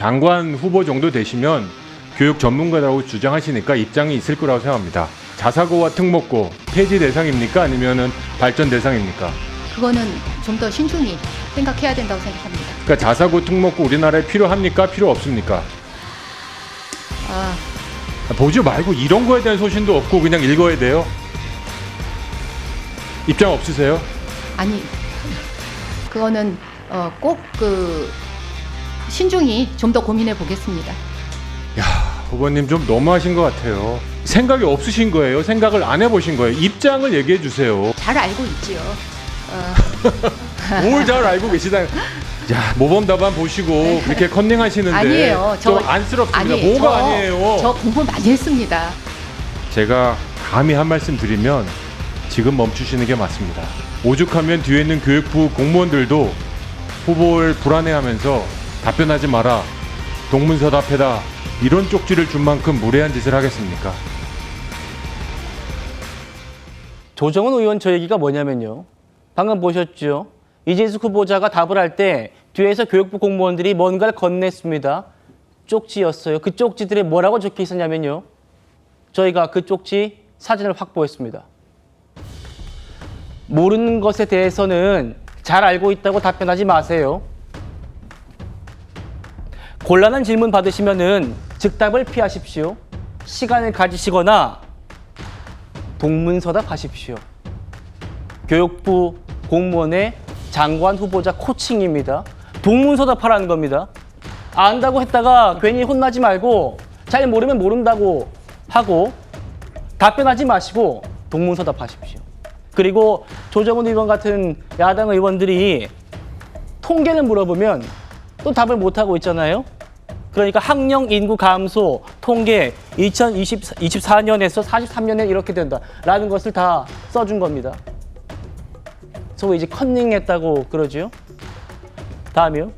장관 후보 정도 되시면 교육 전문가라고 주장하시니까 입장이 있을 거라고 생각합니다. 자사고와 특목고 폐지 대상입니까? 아니면은 발전 대상입니까? 그거는 좀 더 신중히 생각해야 된다고 생각합니다. 그러니까 자사고 특목고 우리나라에 필요합니까? 필요 없습니까? 아, 보지 말고 이런 거에 대한 소신도 없고 그냥 읽어야 돼요? 입장 없으세요? 아니, 그거는 꼭 신중히 좀 더 고민해 보겠습니다. 야, 후보님 좀 너무하신 것 같아요. 생각이 없으신 거예요? 생각을 안 해보신 거예요? 입장을 얘기해 주세요. 잘 알고 있지요. 뭘 잘 알고 계시다. 야, 모범 답안 보시고 그렇게 컨닝하시는데 아니에요. 좀 안쓰럽습니다. 뭐가 아니에요? 저 공부 많이 했습니다. 제가 감히 한 말씀 드리면 지금 멈추시는 게 맞습니다. 오죽하면 뒤에 있는 교육부 공무원들도 후보를 불안해하면서 답변하지 마라, 동문서답해다 이런 쪽지를 준 만큼 무례한 짓을 하겠습니까? 조정은 의원 저 얘기가 뭐냐면요. 방금 보셨죠? 이진숙 후보자가 답을 할 때 뒤에서 교육부 공무원들이 뭔가를 건넸습니다. 쪽지였어요. 그 쪽지들에 뭐라고 적혀 있었냐면요. 저희가 그 쪽지 사진을 확보했습니다. 모르는 것에 대해서는 잘 알고 있다고 답변하지 마세요. 곤란한 질문 받으시면은 즉답을 피하십시오. 시간을 가지시거나 동문서답하십시오. 교육부 공무원의 장관 후보자 코칭입니다. 동문서답하라는 겁니다. 안다고 했다가 괜히 혼나지 말고 잘 모르면 모른다고 하고 답변하지 마시고 동문서답하십시오. 그리고 조정은 의원 같은 야당 의원들이 통계를 물어보면 또 답을 못하고 있잖아요. 그러니까 학령 인구 감소 통계 2024년에서 43년에 이렇게 된다라는 것을 다 써준 겁니다. 소위 이제 컨닝했다고 그러죠. 다음이요.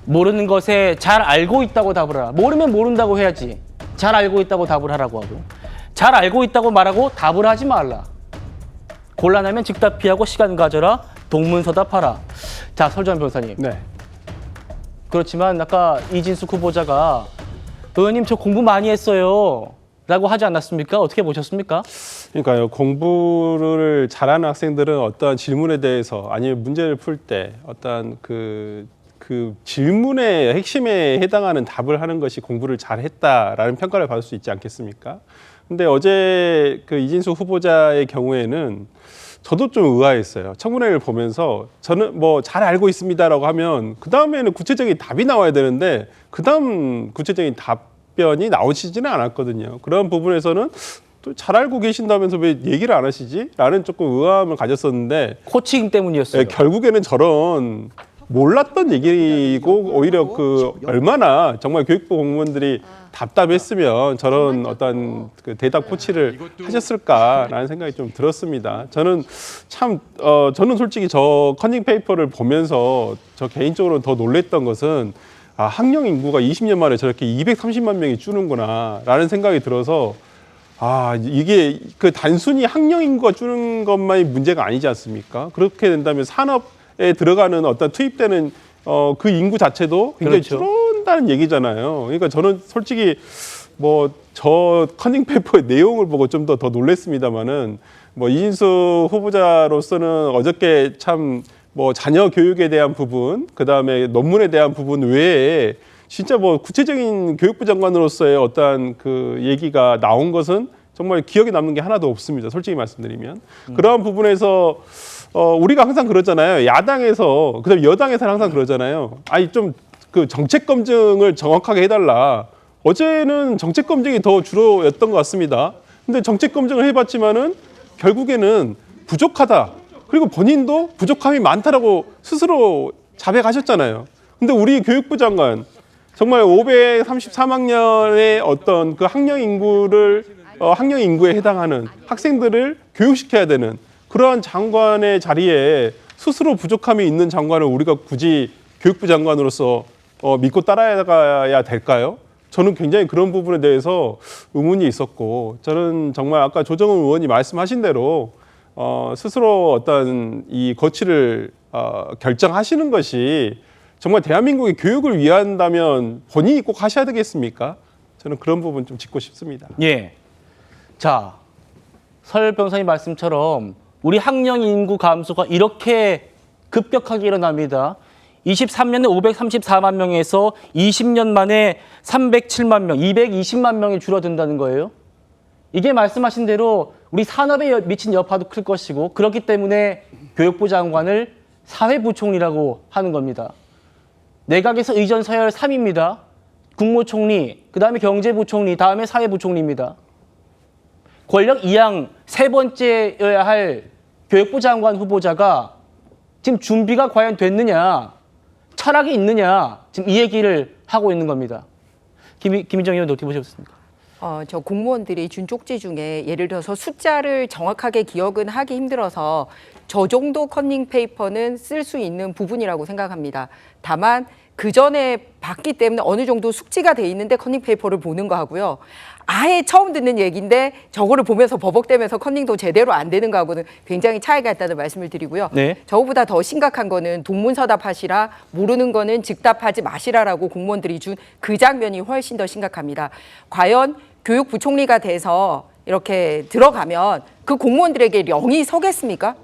모르는 것에 잘 알고 있다고 답을 하라. 모르면 모른다고 해야지. 잘 알고 있다고 답을 하라고 하고. 잘 알고 있다고 말하고 답을 하지 말라. 곤란하면 즉답 피하고 시간 가져라. 동문서답하라. 자, 설정 변호사님. 네. 그렇지만 아까 이진숙 후보자가 의원님 저 공부 많이 했어요 라고 하지 않았습니까? 어떻게 보셨습니까? 그러니까요. 공부를 잘하는 학생들은 어떠한 질문에 대해서 아니면 문제를 풀 때 어떠한 그 질문의 핵심에 해당하는 답을 하는 것이 공부를 잘했다라는 평가를 받을 수 있지 않겠습니까? 근데 어제 그 이진숙 후보자의 경우에는 저도 좀 의아했어요. 청문회를 보면서 저는 뭐 잘 알고 있습니다라고 하면 그 다음에는 구체적인 답이 나와야 되는데 그 다음 구체적인 답변이 나오시지는 않았거든요. 그런 부분에서는 또 잘 알고 계신다면서 왜 얘기를 안 하시지? 라는 조금 의아함을 가졌었는데 코칭 때문이었어요. 결국에는 저런 몰랐던 얘기고 오히려 그 얼마나 정말 교육부 공무원들이 답답했으면 저런 어떤 그 대답 코치를 하셨을까라는 생각이 좀 들었습니다. 저는 참 저는 솔직히 저 컨닝 페이퍼를 보면서 저 개인적으로 더 놀랬던 것은 학령 인구가 20년 만에 저렇게 230만 명이 줄는구나라는 생각이 들어서 이게 그 단순히 학령 인구가 줄는 것만이 문제가 아니지 않습니까? 그렇게 된다면 산업에 들어가는 어떤 투입되는 그 인구 자체도 굉장히 그렇죠. 줄어든다는 얘기잖아요. 그러니까 저는 솔직히 뭐 저 컨닝 페이퍼의 내용을 보고 좀 더 놀랬습니다만은 뭐 이진숙 후보자로서는 어저께 참 뭐 자녀 교육에 대한 부분, 그 다음에 논문에 대한 부분 외에 진짜 뭐 구체적인 교육부 장관으로서의 어떠한 그 얘기가 나온 것은 정말 기억에 남는 게 하나도 없습니다. 솔직히 말씀드리면. 그러한 부분에서 우리가 항상 그러잖아요. 야당에서, 그다음에 여당에서는 항상 그러잖아요. 아니 좀 그 정책 검증을 정확하게 해달라. 어제는 정책 검증이 더 주로였던 것 같습니다. 근데 정책 검증을 해봤지만은 결국에는 부족하다. 그리고 본인도 부족함이 많다라고 스스로 자백하셨잖아요. 근데 우리 교육부 장관 정말 533학년의 어떤 그 학령 인구에 해당하는 학생들을 교육시켜야 되는 그러한 장관의 자리에 스스로 부족함이 있는 장관을 우리가 굳이 교육부 장관으로서 믿고 따라가야 될까요? 저는 굉장히 그런 부분에 대해서 의문이 있었고, 저는 정말 아까 조정은 의원이 말씀하신 대로 스스로 어떤 이 거취를 결정하시는 것이 정말 대한민국의 교육을 위한다면 본인이 꼭 하셔야 되겠습니까? 저는 그런 부분 좀 짚고 싶습니다. 예. 자, 설 변호사님 말씀처럼 우리 학령 인구 감소가 이렇게 급격하게 일어납니다. 23년에 534만 명에서 20년 만에 307만 명, 220만 명이 줄어든다는 거예요. 이게 말씀하신 대로 우리 산업에 미친 여파도 클 것이고 그렇기 때문에 교육부 장관을 사회부총리라고 하는 겁니다. 내각에서 의전 서열 3입니다. 국무총리, 그다음에 경제부총리, 다음에 사회부총리입니다. 권력 이양 세 번째여야 할 교육부 장관 후보자가 지금 준비가 과연 됐느냐, 철학이 있느냐, 지금 이 얘기를 하고 있는 겁니다. 김희정 의원 어떻게 보셨습니까? 저 공무원들이 준 쪽지 중에 예를 들어서 숫자를 정확하게 기억은 하기 힘들어서 저 정도 커닝 페이퍼는 쓸 수 있는 부분이라고 생각합니다. 다만 그 전에 봤기 때문에 어느 정도 숙지가 돼 있는데 커닝 페이퍼를 보는 거 하고요. 아예 처음 듣는 얘기인데 저거를 보면서 버벅대면서 커닝도 제대로 안 되는 거하고는 굉장히 차이가 있다는 말씀을 드리고요. 네. 저거보다 더 심각한 거는 동문서답하시라, 모르는 거는 즉답하지 마시라라고 공무원들이 준 그 장면이 훨씬 더 심각합니다. 과연 교육부총리가 돼서 이렇게 들어가면 그 공무원들에게 령이 서겠습니까?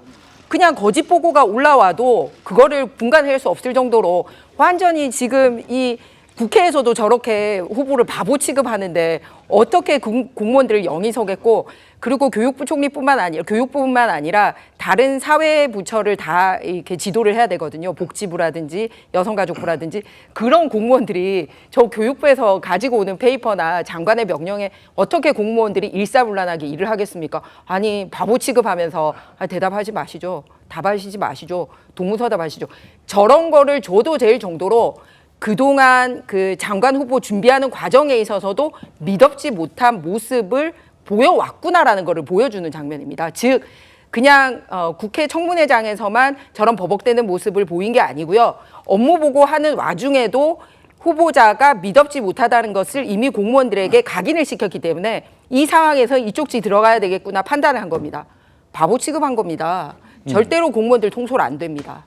그냥 거짓 보고가 올라와도 그거를 분간할 수 없을 정도로 완전히 지금 이 국회에서도 저렇게 후보를 바보 취급하는데 어떻게 공무원들을 영이 서겠고, 그리고 교육부총리뿐만 아니라 교육부뿐만 아니라 다른 사회 부처를 다 이렇게 지도를 해야 되거든요. 복지부라든지 여성가족부라든지 그런 공무원들이 저 교육부에서 가지고 오는 페이퍼나 장관의 명령에 어떻게 공무원들이 일사불란하게 일을 하겠습니까? 아니 바보 취급하면서 대답하지 마시죠. 답하시지 마시죠. 동문서답하시죠. 저런 거를 줘도 될 정도로 그동안 그 장관 후보 준비하는 과정에 있어서도 미덥지 못한 모습을 보여왔구나라는 것을 보여주는 장면입니다. 즉 그냥 국회 청문회장에서만 저런 버벅대는 모습을 보인 게 아니고요. 업무 보고하는 와중에도 후보자가 미덥지 못하다는 것을 이미 공무원들에게 각인을 시켰기 때문에 이 상황에서 이 쪽지 들어가야 되겠구나 판단을 한 겁니다. 바보 취급한 겁니다. 절대로 공무원들 통솔 안 됩니다.